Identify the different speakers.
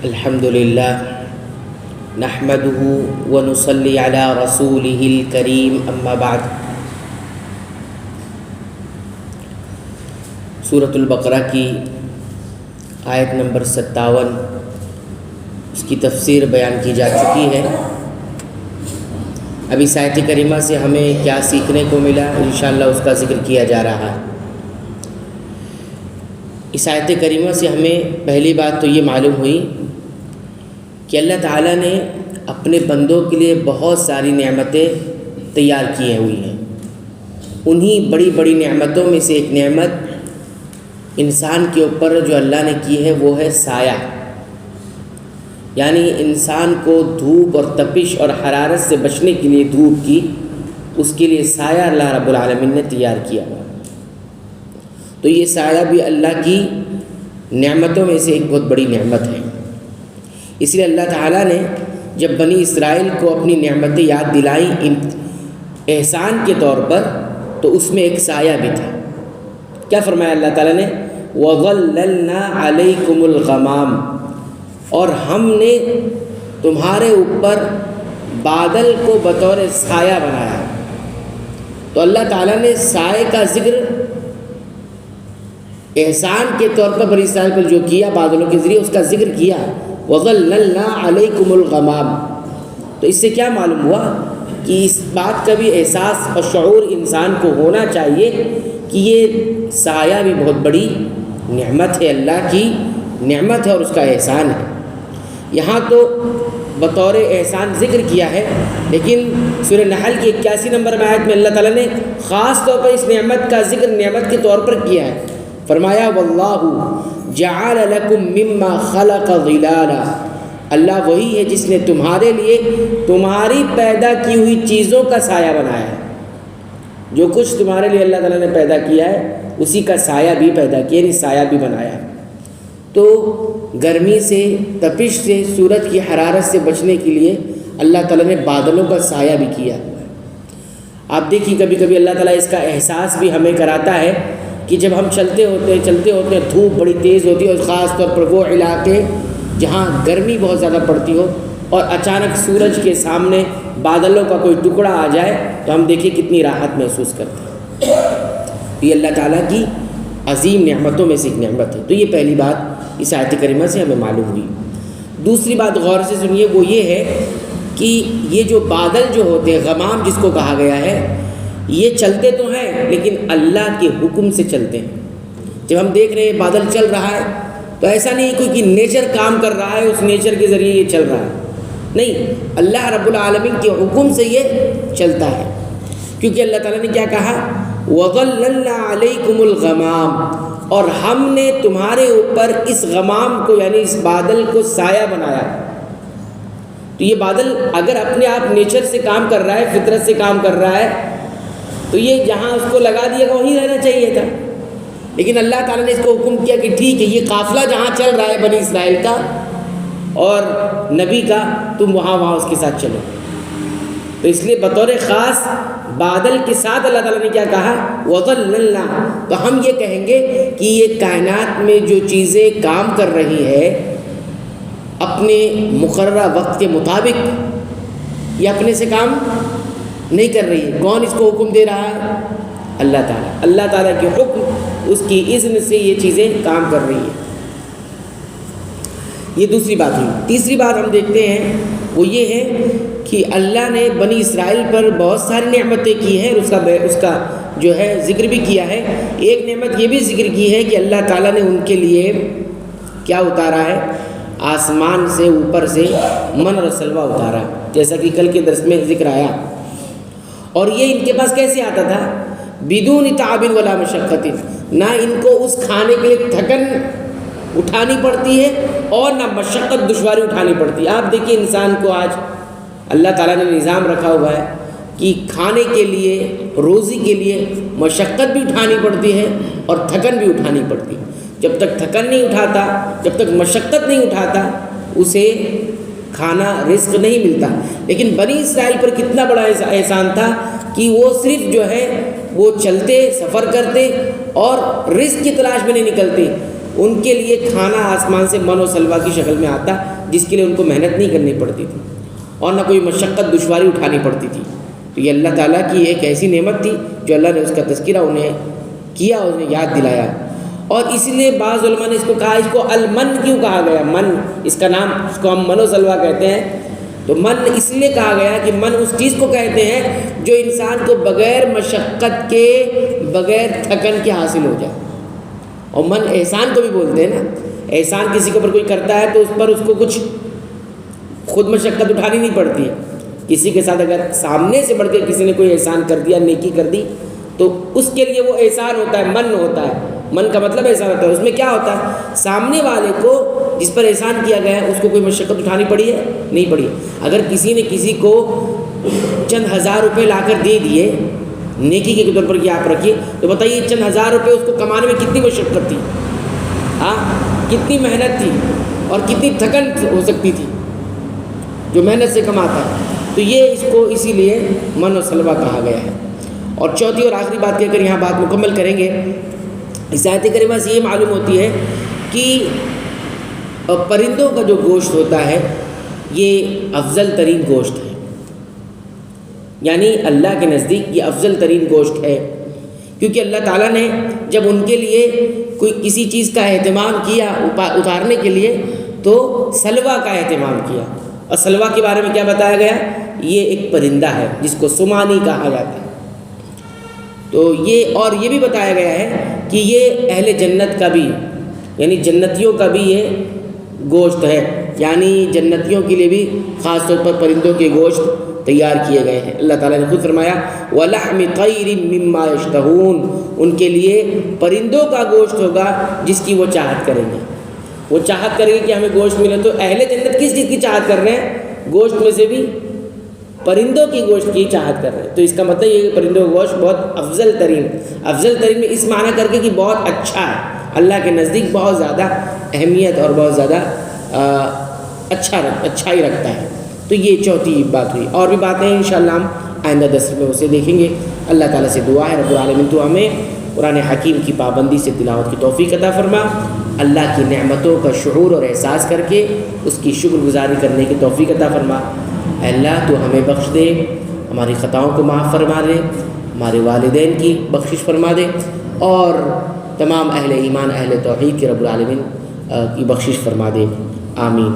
Speaker 1: الحمد للہ نحمده ونصلی علی رسوله الکریم اما بعد۔ سورۃ البقرہ کی آیت نمبر 57 اس کی تفسیر بیان کی جا چکی ہے۔ اب اس آیت کریمہ سے ہمیں کیا سیکھنے کو ملا انشاءاللہ اس کا ذکر کیا جا رہا ہے۔ اس آیت کریمہ سے ہمیں پہلی بات تو یہ معلوم ہوئی کہ اللہ تعالیٰ نے اپنے بندوں کے لیے بہت ساری نعمتیں تیار کی ہوئی ہیں۔ انہی بڑی بڑی نعمتوں میں سے ایک نعمت انسان کے اوپر جو اللہ نے کی ہے وہ ہے سایہ، یعنی انسان کو دھوپ اور تپش اور حرارت سے بچنے کے لیے دھوپ کی اس کے لیے سایہ اللہ رب العالمین نے تیار کیا ہوا۔ تو یہ سایہ بھی اللہ کی نعمتوں میں سے ایک بہت بڑی نعمت ہے۔ اس لیے اللہ تعالیٰ نے جب بنی اسرائیل کو اپنی نعمتیں یاد دلائیں احسان کے طور پر تو اس میں ایک سایہ بھی تھا۔ کیا فرمایا اللہ تعالیٰ نے؟ وَظَلَّلْنَا عَلَيْكُمُ الْغَمَامَ، اور ہم نے تمہارے اوپر بادل کو بطور سایہ بنایا۔ تو اللہ تعالیٰ نے سائے کا ذکر احسان کے طور پر بنی اسرائیل پر جو کیا بادلوں کے ذریعے اس کا ذکر کیا، وَظَلَّلْنَا عَلَيْكُمُ الْغَمَامَ۔ تو اس سے کیا معلوم ہوا کہ اس بات کا بھی احساس اور شعور انسان کو ہونا چاہیے کہ یہ سایہ بھی بہت بڑی نعمت ہے، اللہ کی نعمت ہے اور اس کا احسان ہے۔ یہاں تو بطور احسان ذکر کیا ہے، لیکن سورہ نحل کی 81 نمبر آیت میں اللہ تعالیٰ نے خاص طور پر اس نعمت کا ذکر نعمت کے طور پر کیا ہے۔ فرمایا وَاللَّهُ جَعَلَ لَكُم مِّمَّا خَلَقَ ظِلَالًا، اللہ وہی ہے جس نے تمہارے لیے تمہاری پیدا کی ہوئی چیزوں کا سایہ بنایا ہے۔ جو کچھ تمہارے لیے اللہ تعالیٰ نے پیدا کیا ہے اسی کا سایہ بھی پیدا کیا، یعنی سایہ بھی بنایا ہے۔ تو گرمی سے، تپش سے، سورج کی حرارت سے بچنے کے لیے اللہ تعالیٰ نے بادلوں کا سایہ بھی کیا ہوا ہے۔ آپ دیکھیے کبھی کبھی اللہ تعالیٰ اس کا احساس بھی ہمیں کراتا ہے کہ جب ہم چلتے ہوتے ہیں دھوپ بڑی تیز ہوتی ہے، اور خاص طور پر وہ علاقے جہاں گرمی بہت زیادہ پڑتی ہو اور اچانک سورج کے سامنے بادلوں کا کوئی ٹکڑا آ جائے تو ہم دیکھیں کتنی راحت محسوس کرتے ہیں۔ یہ اللہ تعالیٰ کی عظیم نعمتوں میں سے ایک نعمت ہے۔ تو یہ پہلی بات اس آیت کریمہ سے ہمیں معلوم ہوئی۔ دوسری بات غور سے سنیے، وہ یہ ہے کہ یہ جو بادل جو ہوتے ہیں، غمام جس کو کہا گیا ہے، یہ چلتے تو ہیں لیکن اللہ کے حکم سے چلتے ہیں۔ جب ہم دیکھ رہے ہیں بادل چل رہا ہے تو ایسا نہیں کوئی کہ نیچر کام کر رہا ہے اس نیچر کے ذریعے یہ چل رہا ہے، نہیں، اللہ رب العالمین کے حکم سے یہ چلتا ہے۔ کیونکہ اللہ تعالیٰ نے کیا کہا؟ وَظَلَّلْنَا عَلَيْكُمُ الْغَمَامَ، اور ہم نے تمہارے اوپر اس غمام کو یعنی اس بادل کو سایہ بنایا۔ تو یہ بادل اگر اپنے آپ نیچر سے کام کر رہا ہے، فطرت سے کام کر رہا ہے، تو یہ جہاں اس کو لگا دیا گا وہیں رہنا چاہیے تھا، لیکن اللہ تعالیٰ نے اس کو حکم کیا کہ ٹھیک ہے، یہ قافلہ جہاں چل رہا ہے بنی اسرائیل کا اور نبی کا، تم وہاں اس کے ساتھ چلو۔ تو اس لیے بطور خاص بادل کے ساتھ اللہ تعالیٰ نے کیا کہا؟ وَظَلَّلْنَا۔ تو ہم یہ کہیں گے کہ یہ کائنات میں جو چیزیں کام کر رہی ہے اپنے مقررہ وقت کے مطابق، یہ اپنے سے کام نہیں کر رہی ہے۔ کون اس کو حکم دے رہا ہے؟ اللہ تعالیٰ۔ اللہ تعالیٰ کے حکم، اس کی اذن سے یہ چیزیں کام کر رہی ہیں۔ یہ دوسری بات ہوئی۔ تیسری بات ہم دیکھتے ہیں وہ یہ ہے کہ اللہ نے بنی اسرائیل پر بہت ساری نعمتیں کی ہیں اور اس کا جو ہے ذکر بھی کیا ہے۔ ایک نعمت یہ بھی ذکر کی ہے کہ اللہ تعالیٰ نے ان کے لیے کیا اتارا ہے؟ آسمان سے اوپر سے من اور سلوہ اتارا، جیسا کہ کل کے درس میں ذکر آیا۔ اور یہ ان کے پاس کیسے آتا تھا؟ بدون تعب ولا مشقت، نہ ان کو اس کھانے کے لیے تھکن اٹھانی پڑتی ہے اور نہ مشقت دشواری اٹھانی پڑتی ہے۔ آپ دیکھیے انسان کو آج اللہ تعالیٰ نے نظام رکھا ہوا ہے کہ کھانے کے لیے، روزی کے لیے مشقت بھی اٹھانی پڑتی ہے اور تھکن بھی اٹھانی پڑتی ہے۔ جب تک تھکن نہیں اٹھاتا، جب تک مشقت نہیں اٹھاتا، اسے کھانا رزق نہیں ملتا۔ لیکن بنی اسرائیل پر کتنا بڑا احسان تھا کہ وہ صرف جو ہے وہ چلتے، سفر کرتے اور رزق کی تلاش میں نہیں نکلتے، ان کے لیے کھانا آسمان سے من و سلوہ کی شکل میں آتا، جس کے لیے ان کو محنت نہیں کرنی پڑتی تھی اور نہ کوئی مشقت دشواری اٹھانی پڑتی تھی۔ تو یہ اللہ تعالیٰ کی ایک ایسی نعمت تھی جو اللہ نے اس کا تذکرہ انہیں کیا، انہیں یاد دلایا۔ اور اس لیے بعض علماء نے اس کو کہا، اس کو المن کیوں کہا گیا؟ من، اس کا نام، اس کو ہم من و سلوہ کہتے ہیں، تو من اس لیے کہا گیا کہ من اس چیز کو کہتے ہیں جو انسان کو بغیر مشقت کے، بغیر تھکن کے حاصل ہو جائے۔ اور من احسان کو بھی بولتے ہیں نا، احسان کسی کے اوپر کوئی کرتا ہے تو اس پر اس کو کچھ خود مشقت اٹھانی نہیں پڑتی ہے۔ کسی کے ساتھ اگر سامنے سے بڑھ کے کسی نے کوئی احسان کر دیا، نیکی کر دی، تو اس کے لیے وہ احسان ہوتا ہے، من ہوتا ہے۔ من کا مطلب احسان ہوتا ہے۔ اس میں کیا ہوتا ہے؟ سامنے والے کو جس پر احسان کیا گیا ہے اس کو کوئی مشقت اٹھانی پڑی ہے؟ نہیں پڑی ہے۔ اگر کسی نے کسی کو چند ہزار روپے لا کر دے دیے نیکی کے طور پر کہ آپ رکھیے، تو بتائیے چند ہزار روپے اس کو کمانے میں کتنی مشقت تھی، ہاں کتنی محنت تھی اور کتنی تھکن ہو سکتی تھی جو محنت سے کماتا ہے۔ تو یہ اس کو اسی لیے من و سلوہ کہا گیا ہے۔ اور چوتھی اور آخری بات کہہ کر یہاں بات مکمل کریں گے۔ اس آیت کریمہ سے یہ معلوم ہوتی ہے کہ پرندوں کا جو گوشت ہوتا ہے یہ افضل ترین گوشت ہے، یعنی اللہ کے نزدیک یہ افضل ترین گوشت ہے، کیونکہ اللہ تعالیٰ نے جب ان کے لیے کوئی کسی چیز کا اہتمام کیا اتارنے کے لیے تو سلوہ کا اہتمام کیا۔ اور سلوہ کے بارے میں کیا بتایا گیا؟ یہ ایک پرندہ ہے جس کو سمانی کہا جاتا ہے۔ تو یہ اور یہ بھی بتایا گیا ہے کہ یہ اہل جنت کا بھی، یعنی جنتیوں کا بھی یہ گوشت ہے، یعنی جنتیوں کے لیے بھی خاص طور پر پرندوں کے گوشت تیار کیے گئے ہیں۔ اللہ تعالیٰ نے خود فرمایا وَلَحْمِ طَيْرٍ مِّمَّا يَشْتَهُونَ، ان کے لیے پرندوں کا گوشت ہوگا جس کی وہ چاہت کریں گے۔ وہ چاہت کریں گے کہ ہمیں گوشت ملے۔ تو اہل جنت کس چیز کی چاہت کر رہے ہیں؟ گوشت میں سے بھی پرندوں کی گوشت کی چاہت کر رہے ہیں۔ تو اس کا مطلب یہ کہ پرندوں کا گوشت بہت افضل ترین میں اس معنی کر کے کہ بہت اچھا ہے، اللہ کے نزدیک بہت زیادہ اہمیت اور بہت زیادہ اچھائی رکھتا ہے۔ تو یہ چوتھی بات ہوئی، اور بھی باتیں انشاءاللہ ہم آئندہ درس میں اسے دیکھیں گے۔ اللہ تعالیٰ سے دعا ہے رب العالمین تو ہمیں قرآن حکیم کی پابندی سے تلاوت کی توفیق عطا فرما، اللہ کی نعمتوں کا شعور اور احساس کر کے اس کی شکر گزاری کرنے کی توفیق عطا فرما۔ اے اللہ تو ہمیں بخش دے، ہماری خطاؤں کو معاف فرما دے، ہمارے والدین کی بخشش فرما دے، اور تمام اہل ایمان اہل توحید کے رب العالمین کی بخشش فرما دے، آمین۔